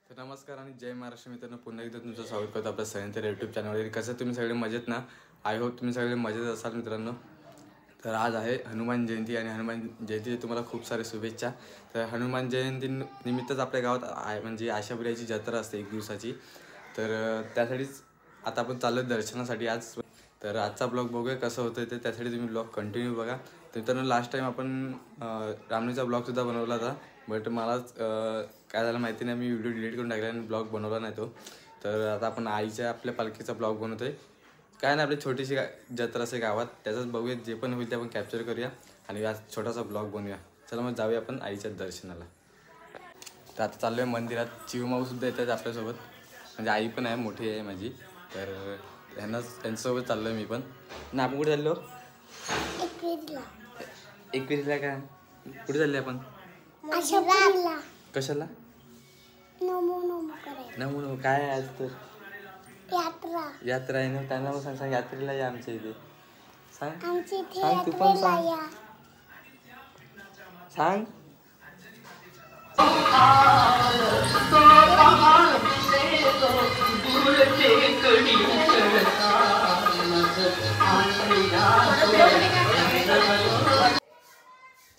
तर नमस्कार आणि जय महाराष्ट्र मित्रांनो, पुन्हा एकदा तुमचं स्वागत करतो आपल्या सगळ्यांच्या यूट्यूब चॅनलवर. कसं तुम्ही सगळे मजेत ना? आय होप तुम्ही सगळे मजेत असाल मित्रांनो. तर आज आहे हनुमान जयंती आणि हनुमान जयंतीचे तुम्हाला खूप सारे शुभेच्छा. तर हनुमान जयंती निमित्तच आपल्या गावात म्हणजे आशापुराची जत्रा असते 1 दिवसाची. तर त्यासाठीच आता आपण चाललो दर्शनासाठी आज. तर आजचा ब्लॉग बघूया कसं होतं ते, त्यासाठी तुम्ही ब्लॉग कंटिन्यू बघा. तर मित्रांनो, लास्ट टाईम आपण रामणीचा ब्लॉगसुद्धा बनवला होता, बट मलाच काय झालं माहिती नाही, मी व्हिडिओ डिलीट करून टाकला आणि ब्लॉग बनवला नाही तो. तर आता आपण आईच्या आपल्या पालखीचा ब्लॉग बनवतो आहे. काय नाही, आपली छोटीशी जत्रा असे गावात, त्याचंच बघूया. जे पण होईल ते आपण कॅप्चर करूया आणि आज छोटासा ब्लॉग बनवूया. चला मग जाऊया आपण आईच्या दर्शनाला. तर आता चाललो आहे मंदिरात. चिवमाऊसुद्धा येतात आपल्यासोबत, म्हणजे आई पण आहे, मोठी आहे माझी. तर त्यांच्यासोबत चाललो आहे मी पण. ना आपण कुठे चाललो? एकविरीला का? कुठे चालले आपण? कशाला? नमो काय आहे आज? तर यात्रा आहे ना. त्यांना मग सांग यात्रेला या आमच्या इथे. सांग तू पण सांग.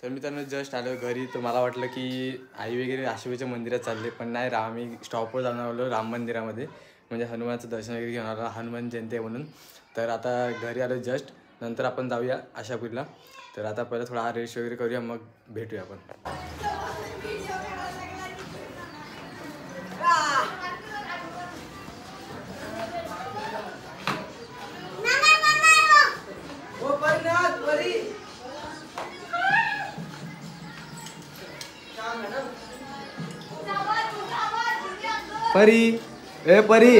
तर मित्रांनो, जस्ट आलो घरी. तर मला वाटलं की आई वगैरे आशिबाच्या मंदिरात चालले, पण नाही. आम्ही स्टॉपवर जाणार आलो राम मंदिरामध्ये, म्हणजे हनुमानचं दर्शन वगैरे घेऊन आलो, हनुमान जयंती आहे म्हणून. तर आता घरी आलो जस्ट. नंतर आपण जाऊया आशापूरला. तर आता पहिलं थोडा रेस्ट वगैरे करूया, मग भेटूया आपण. परी ए परी.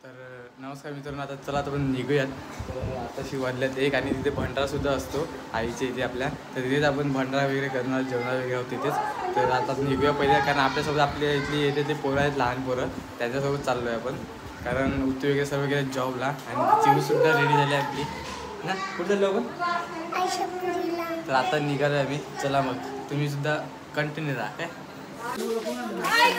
तर नमस्कार मित्रांनो, आता चला आपण निघूयात. तर आताशी वाजल्यात 1 आणि तिथे भंडारासुद्धा असतो आईच्या इथे आपल्या. तर तिथेच आपण भंडारा वगैरे करणार, जेवण वगैरे होत तिथेच. तर आता निघूया पहिले, कारण आपल्यासोबत आपल्या इथली येते ते पोरं आहेत, लहान पोरं, त्यांच्यासोबत चाललो आहे आपण. कारण उत्तू वगैरे सर्व गेले जॉबला आणि चिवसुद्धा रेडी झाली आपली ना. कुठं चाललो आपण? तर आता निघालो आहे आम्ही. चला मग तुम्ही सुद्धा कंटिन्यू राहा. काय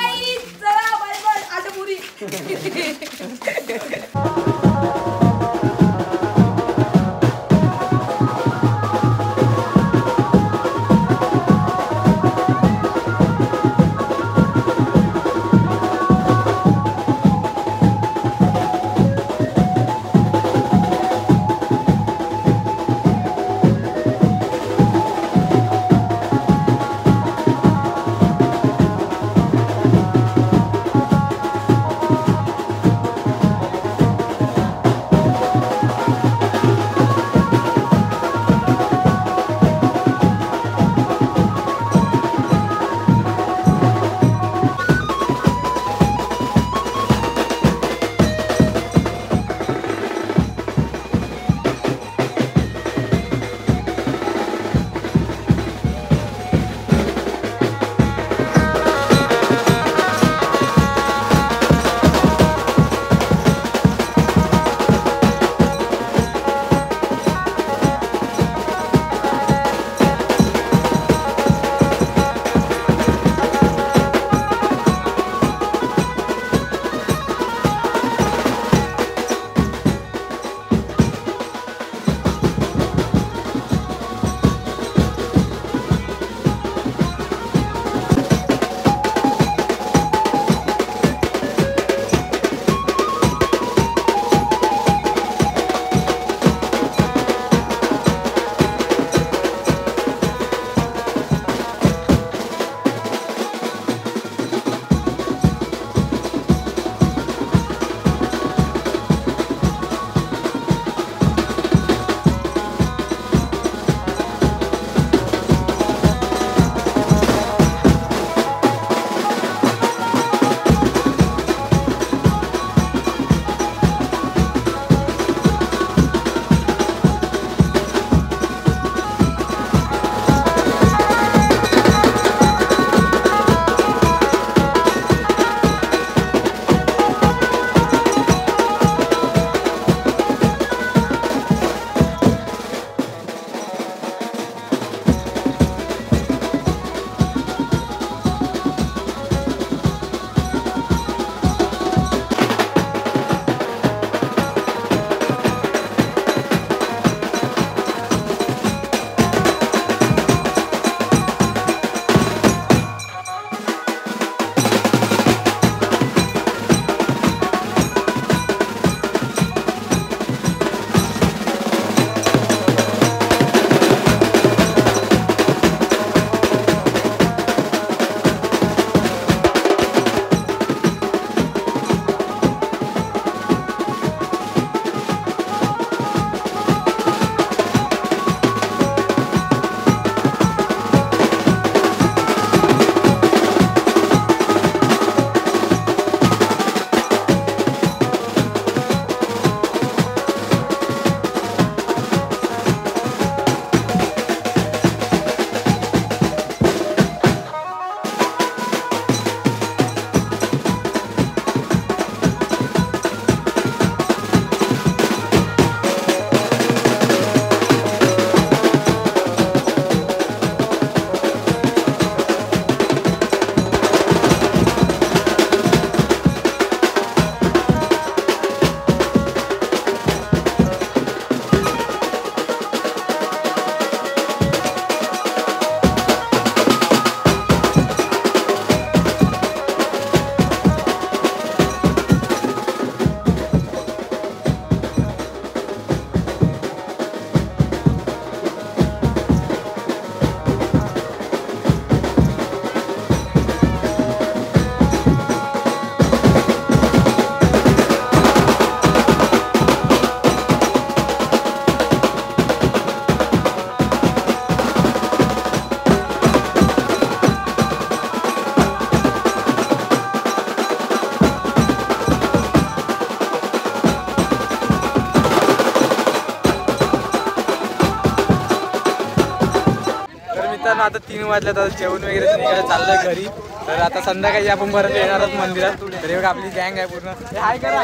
मित्रांनो आता 3 वाजले, तर जेवण वगैरे निघायला चाललंय घरी. तर आता संध्याकाळी आपण परत येणार आहोत मंदिरात. तर एवढं आपली गँग आहे पूर्ण. हाय करा,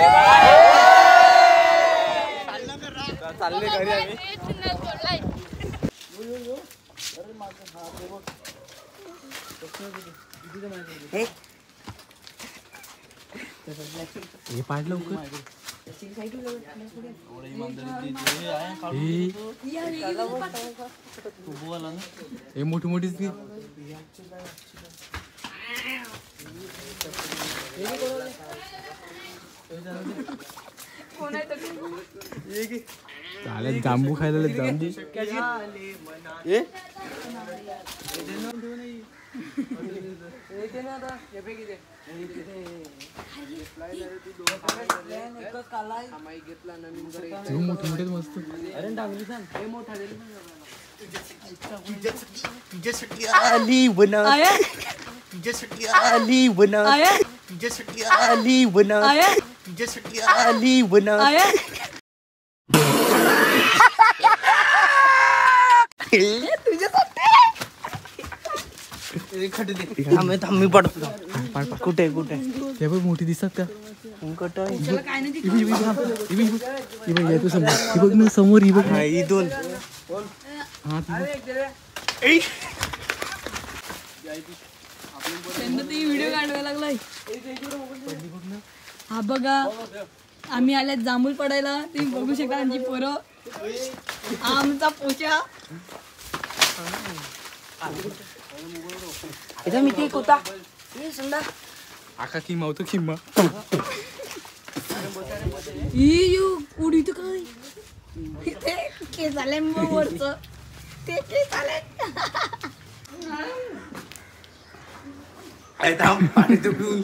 चालले घरी आम्ही. हे पाड लवकर. हे मोठी मोठीच ती. चालेल, जांबू खायला जांबू. मोठे मोठे मस्त. तुझ्यासाठी आली बना, तुझ्यासाठी आली बना, तुझ्यासाठी आली बना, तुझ्यासाठी आली बना. थांबी पडतो. कुठे कुठे ते बघ मोठी दिसतात का? बघ ना समोर. ही बघ ही दोन. व्हिडिओ काढायला लागलाय. हा बघा, आम्ही आल्यात जांभूळ पडायला. तुम्ही बघू शकता आमची पोरं. आमचा पोचा मी ते कोता आका किंमा होतो किंमा. उडी तर काय ते केस आले वरच. ते केस आले. पाणी तो पिऊन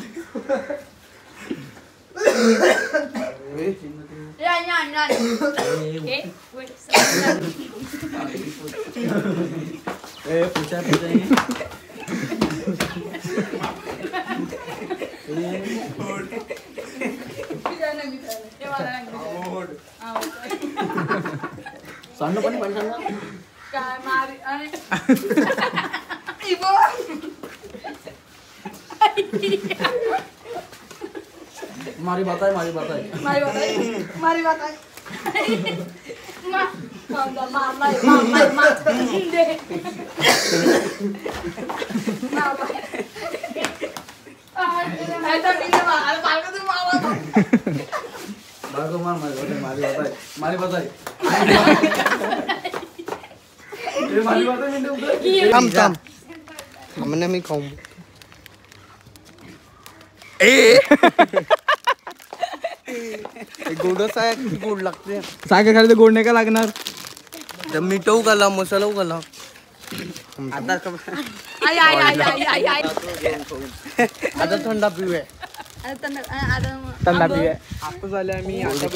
मारी बात आहे, मारी बात आहे, मारी बात आहे, मारी बात आहे. मी खाऊ. गोडच आहे, गोड लागते. साखर खाली तर गोड नाही का लागणार? मीठ घाला, मसाला घाला. आता आता थंडा पिऊया. थंडा पिऊया. आता झाले आम्ही आता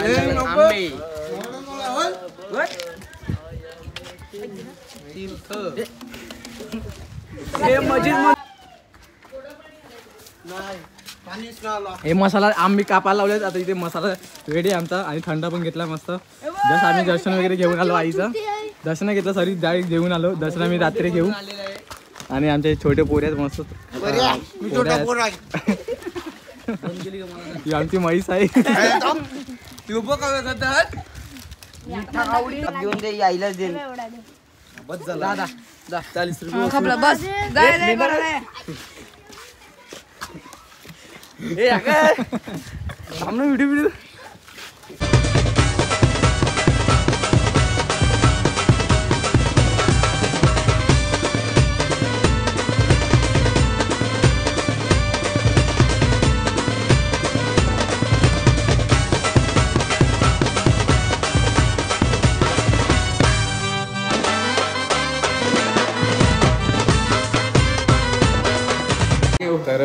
आंबे. हे मसाला आम्ही कापायला लावलेत. आता इथे मसाला रेडी आहे आमचा. आणि थंडा पण घेतला मस्त. जसं आम्ही दर्शन वगैरे घेऊन आलो आईचं. दर्शन घेतलं सॉरी, डायरेक्ट घेऊन आलो. दर्शन आम्ही रात्री घेऊ. आणि आमचे छोटे पोरे आहेत मस्त. ही आमची म्हैस आहे. घेऊन दे, यायला दे. बस झाला 40 रुपये. बस व्हिडिओ तर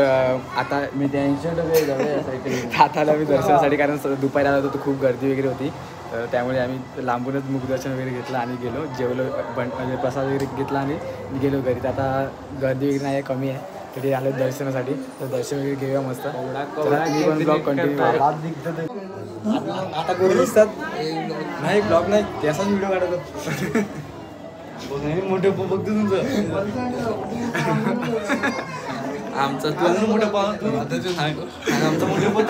आता मी आता आला मी दर्शनासाठी, कारण दुपारी आला होतो, खूप गर्दी वगैरे होती. तर त्यामुळे आम्ही लांबूनच मुखदर्शन वगैरे घेतलं आणि गेलो. जेवलो, म्हणजे प्रसाद वगैरे घेतला आणि गेलो घरी. तर आता गर्दी वगैरे नाही आहे, कमी आहे. तरी आलो दर्शनासाठी. तर दर्शन वगैरे घेऊया मस्त. मी पण ब्लॉग कंटिन्यू आता कोणी दिसतात नाही, ब्लॉग नाही, त्याचाच व्हिडिओ काढतो. मोठे बघतो तुमचं आमचा तू मोठं पाहतो आता तू सांग आमचा मोठे